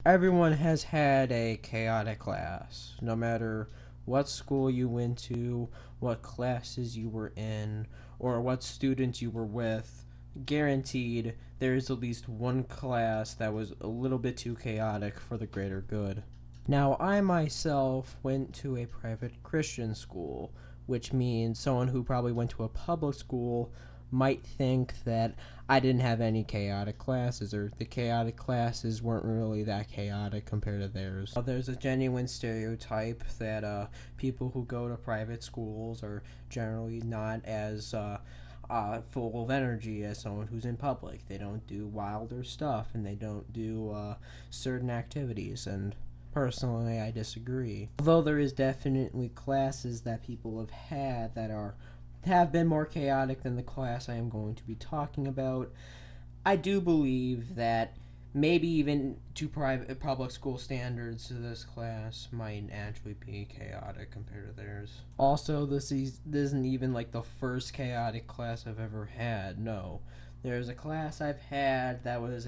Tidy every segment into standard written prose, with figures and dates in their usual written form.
Everyone has had a chaotic class, no matter what school you went to, what classes you were in, or what students you were with. Guaranteed, there is at least one class that was a little bit too chaotic for the greater good. Now, I myself went to a private Christian school, which means someone who probably went to a public school might think that I didn't have any chaotic classes, or the chaotic classes weren't really that chaotic compared to theirs. There's a genuine stereotype that people who go to private schools are generally not as full of energy as someone who's in public. They don't do wilder stuff, and they don't do certain activities, and personally, I disagree. Although there is definitely classes that people have had that have been more chaotic than the class I am going to be talking about, I do believe that maybe even to private public school standards, this class might actually be chaotic compared to theirs. Also, this isn't even like the first chaotic class I've ever had. No, there's a class I've had that was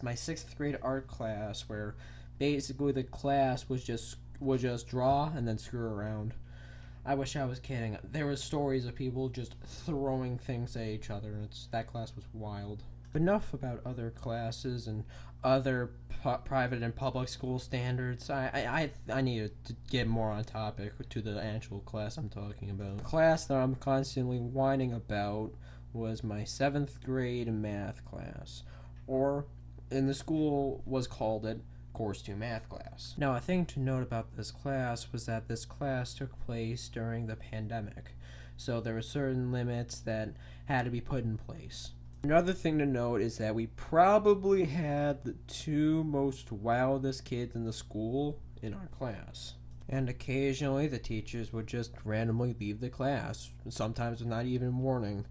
my sixth grade art class where basically the class was just draw and then screw around. I wish I was kidding. There were stories of people just throwing things at each other. That class was wild. Enough about other classes and other private and public school standards. I need to get more on topic to the actual class I'm talking about. The class that I'm constantly whining about was my 7th grade math class, or in the school was called it Course 2 math class. Now, a thing to note about this class was that this class took place during the pandemic, so there were certain limits that had to be put in place. Another thing to note is that we probably had the two most wildest kids in the school in our class. And occasionally the teachers would just randomly leave the class, sometimes with not even warning.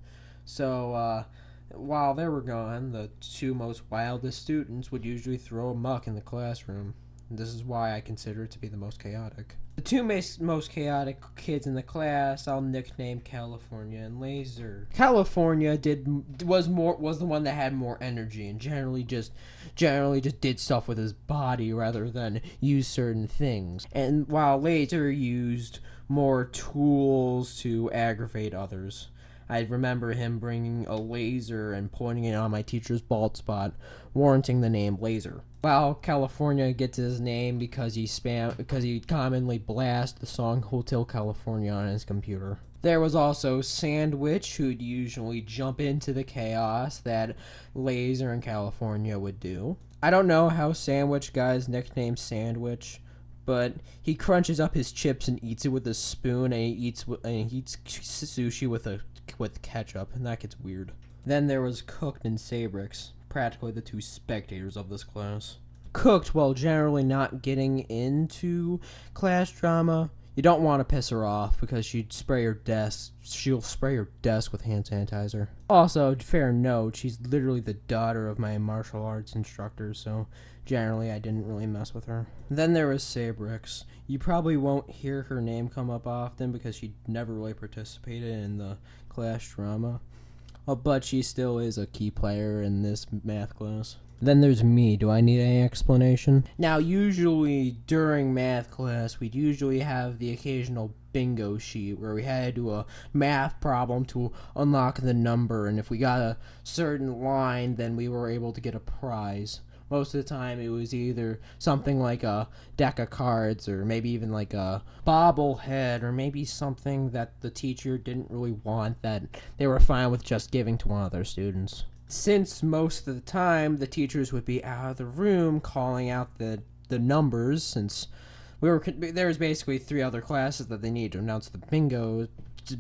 So, while they were gone, the two most wildest students would usually throw a muck in the classroom. This is why I consider it to be the most chaotic. The two most chaotic kids in the class I'll nickname California and Laser. California was the one that had more energy and generally just did stuff with his body rather than use certain things. And while Laser used more tools to aggravate others. I remember him bringing a laser and pointing it on my teacher's bald spot, warranting the name Laser. While California gets his name because he commonly blasts the song Hotel California on his computer. There was also Sandwich, who'd usually jump into the chaos that Laser and California would do. I don't know how Sandwich got his nickname Sandwich, but he crunches up his chips and eats it with a spoon, and he eats sushi with ketchup, and that gets weird. Then there was Cooked and Sabrix, practically the two spectators of this class. Cooked, while generally not getting into class drama, you don't want to piss her off because she'll spray your desk with hand sanitizer. Also, fair note, she's literally the daughter of my martial arts instructor, so generally I didn't really mess with her. Then there was Sabrix. You probably won't hear her name come up often because she never really participated in the class drama, but she still is a key player in this math class. Then there's me. Do I need any explanation? Now, usually during math class, we'd usually have the occasional bingo sheet where we had to do a math problem to unlock the number, and if we got a certain line, then we were able to get a prize. Most of the time, it was either something like a deck of cards, or maybe even like a bobblehead, or maybe something that the teacher didn't really want that they were fine with just giving to one of their students. Since most of the time the teachers would be out of the room calling out the numbers, since there was basically 3 other classes that they needed to announce the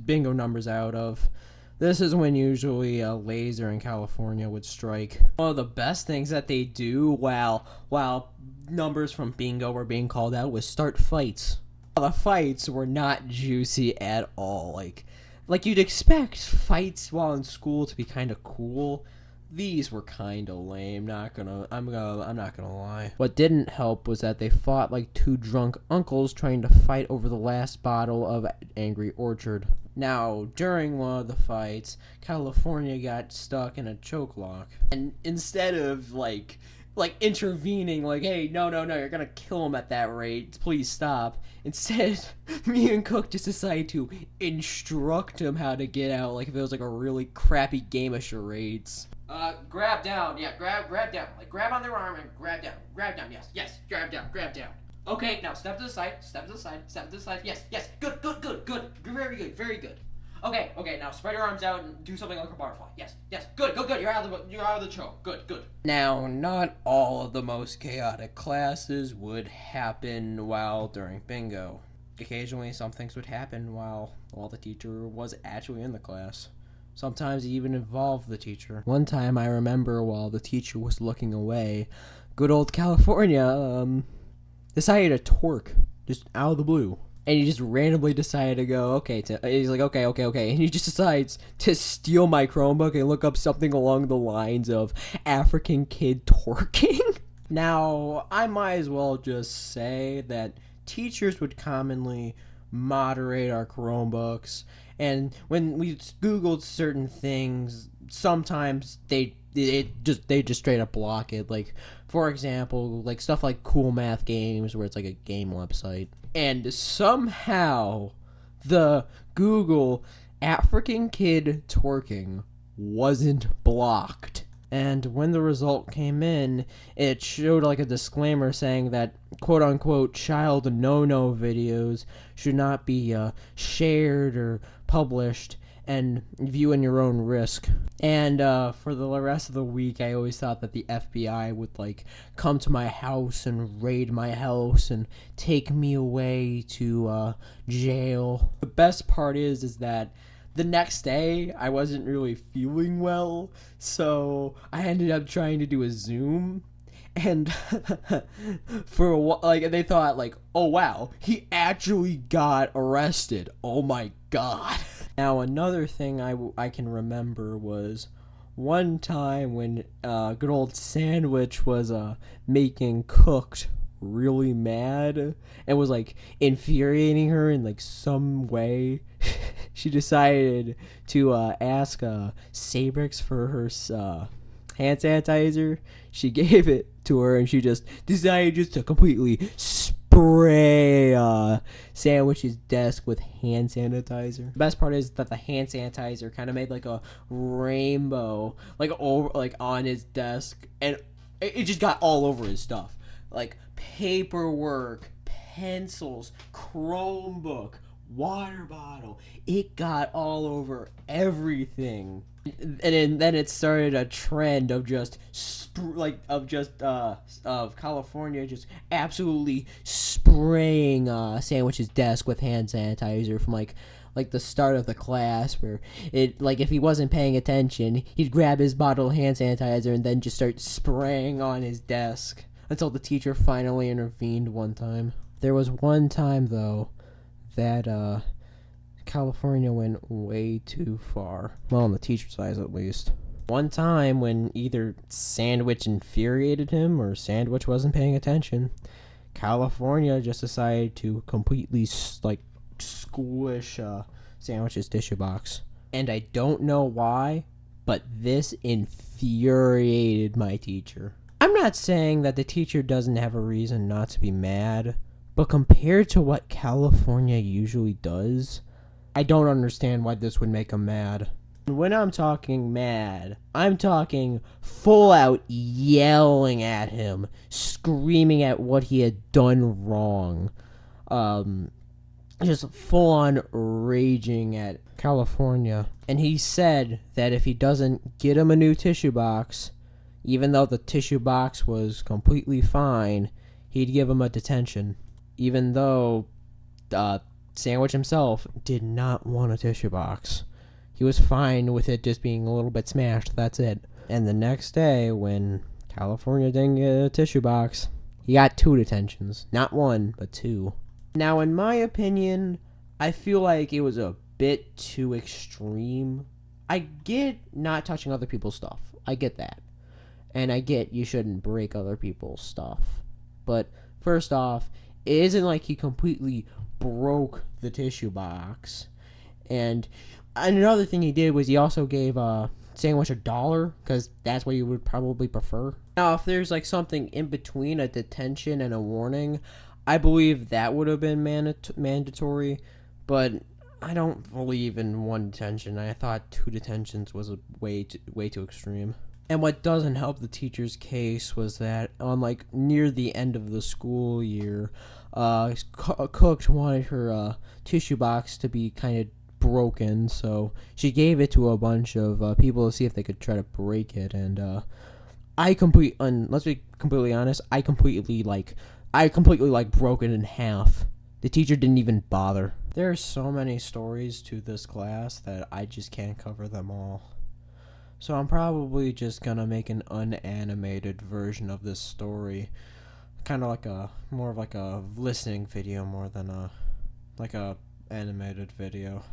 bingo numbers out of. This is when usually Laser in California would strike. One of the best things that they do while numbers from bingo were being called out was start fights. The fights were not juicy at all. Like you'd expect fights while in school to be kind of cool. These were kind of lame. I'm not gonna lie. What didn't help was that they fought like two drunk uncles trying to fight over the last bottle of Angry Orchard. Now, during one of the fights, California got stuck in a choke lock, and instead of like intervening, like, hey, no, you're gonna kill him at that rate. Please stop. Instead, me and Cook just decided to instruct him how to get out, like if it was like a really crappy game of charades. Grab down, yeah, grab down. Like, grab on their arm and grab down, yes, grab down. Okay, now step to the side, yes, good, very good. Okay, now spread your arms out and do something like a butterfly. Yes, good, you're out of the choke, good. Now, not all of the most chaotic classes would happen while during bingo. Occasionally, some things would happen while the teacher was actually in the class. Sometimes it even involved the teacher. One time I remember while the teacher was looking away, good old California, decided to twerk, just out of the blue. And he just randomly decided to go, he's like, okay. And he just decides to steal my Chromebook and look up something along the lines of African kid twerking. Now, I might as well just say that teachers would commonly moderate our Chromebooks. And when we Googled certain things, sometimes they just straight up block it. Like, for example, like stuff like Cool Math Games, where it's like a game website. And somehow the Google African kid twerking wasn't blocked. And when the result came in, it showed like a disclaimer saying that quote unquote child no-no videos should not be shared or published and view in your own risk. And for the rest of the week, I always thought that the FBI would like come to my house and raid my house and take me away to jail. The best part is that the next day I wasn't really feeling well, so I ended up trying to do a Zoom. And for a while, like, they thought like, oh wow, he actually got arrested. Oh my god. Now, another thing I can remember was one time when good old Sandwich was making Cooked really mad and was like infuriating her in like some way. She decided to ask Sabrix for her hand sanitizer. She gave it to her and she just decided just to completely spray Sandwich's desk with hand sanitizer. The best part is that the hand sanitizer kind of made like a rainbow like over like on his desk, and it just got all over his stuff, like paperwork, pencils, Chromebook, water bottle. It got all over everything. And then it started a trend of of California just absolutely spraying Sandwich's desk with hand sanitizer from like the start of the class, where it like if he wasn't paying attention, he'd grab his bottle of hand sanitizer and then just start spraying on his desk until the teacher finally intervened one time. There was one time though that California went way too far. Well, on the teacher's eyes at least. One time when either Sandwich infuriated him or Sandwich wasn't paying attention, California just decided to completely squish Sandwich's tissue box. And I don't know why, but this infuriated my teacher. I'm not saying that the teacher doesn't have a reason not to be mad, but compared to what California usually does, I don't understand why this would make him mad. When I'm talking mad, I'm talking full out yelling at him, screaming at what he had done wrong. Just full on raging at California. And he said that if he doesn't get him a new tissue box, even though the tissue box was completely fine, he'd give him a detention. Even though Sandwich himself did not want a tissue box. He was fine with it just being a little bit smashed, that's it. And the next day, when California didn't get a tissue box, he got 2 detentions. Not 1, but 2. Now, in my opinion, I feel like it was a bit too extreme. I get not touching other people's stuff. I get that. And I get you shouldn't break other people's stuff. But first off, it isn't like he completely broke the tissue box. And another thing he did was he also gave Sandwich $1, because that's what you would probably prefer. Now, if there's like something in between a detention and a warning, I believe that would have been mandatory, but I don't believe in one detention. I thought two detentions was a way too extreme. And what doesn't help the teacher's case was that on like near the end of the school year, Cook wanted her tissue box to be kind of broken, so she gave it to a bunch of people to see if they could try to break it. And let's be completely honest, I completely like broke it in half. The teacher didn't even bother. There are so many stories to this class that I just can't cover them all. So I'm probably just gonna make an unanimated version of this story, kind of like a more of like a listening video more than a animated video.